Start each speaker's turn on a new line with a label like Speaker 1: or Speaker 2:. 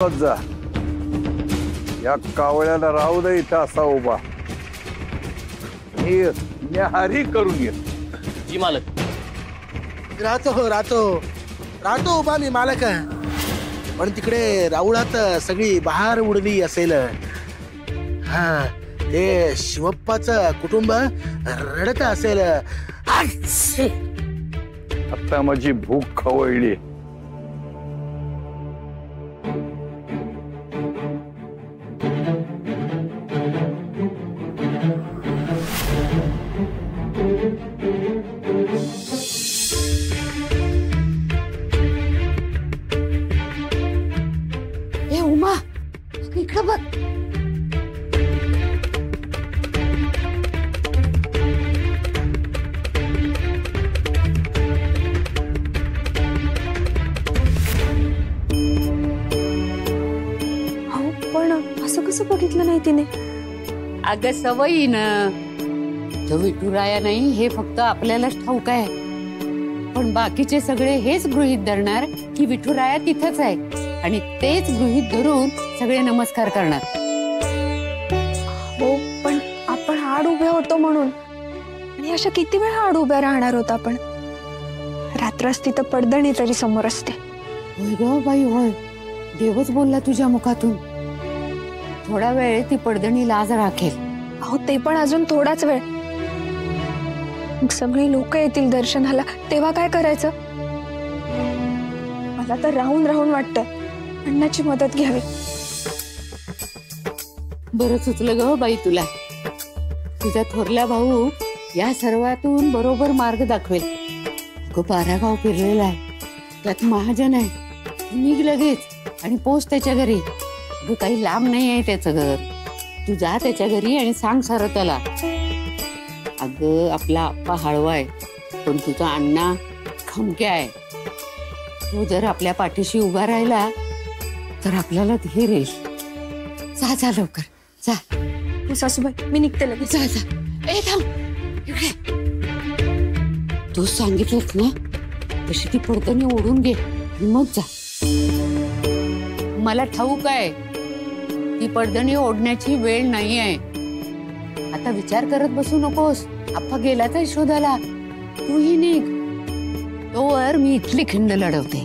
Speaker 1: जा या कावळ्याला राहू दे इथं असा उभा न्याहारी करून ये
Speaker 2: जी मालक।
Speaker 3: राहतो उभा मी मालक। पण तिकडे राऊळात सगळी बहार उडली असेल। हा ते शिवप्पाचं कुटुंब रडत असेल।
Speaker 1: आता माझी भूक खवळली।
Speaker 4: ए उमा इकडे बघ।
Speaker 5: पण असं कसं बघितलं नाही तिने?
Speaker 4: अगं सवयीनं तो विठुराया नाही हे फक्त आपल्यालाच ठाऊक आहे, पण बाकीचे सगळे हेच गृहीत धरणार की विठुराया तिथंच आहे आणि तेच गृहीत धरून सगळे नमस्कार करणार।
Speaker 5: हो पण आपण आड उभे होतो म्हणून, आणि अशा किती वेळ आड उभ्या राहणार होता आपण? रात्रच तिथं पडदणी तरी समोर असते।
Speaker 4: होय ग बाई होय, देवच बोलला तुझ्या मुखातून। थोडा वेळ ती पडदणी लाज राखेल।
Speaker 5: अहो ते पण अजून थोडाच वेळ। मग सगळी लोक येतील दर्शनाला, तेव्हा काय करायचं? मला तर राहून राहून वाटतंय अण्णाची मदत घ्यावी।
Speaker 4: बरं सुचलं ग बाई तुला। तुझा थोरला भाऊ या सर्वातून बरोबर मार्ग दाखवेल। अगं 12 गाव फिरलेला आहे, त्यात महाजन आहे, निघ लगेच आणि पोच त्याच्या घरी। अगं काही लांब नाही आहे त्याचं घर, तू जा त्याच्या घरी आणि सांग सारं त्याला। अगं आपला आप्पा हळवा आहे, पण तुझा अण्णा खमक्या आहे। तू जर आपल्या पाठीशी उभा राहिला तर आपल्याला धीर येईल। जा जा लवकर जा।
Speaker 5: हो सासूबाई मी निघते लगेच।
Speaker 4: जा जा। ए थांब इकडे। तू सांगितलंस ना तशी ती पडदणी ओढून घे आणि मग जा। मला ठाऊक आहे ती पडदणी ओढण्याची वेळ नाही आहे। आता विचार करत बसू नकोस, आप्पा गेला तर शोधाला, तूही निघ। तोवर मी इथली खिंड लढवते।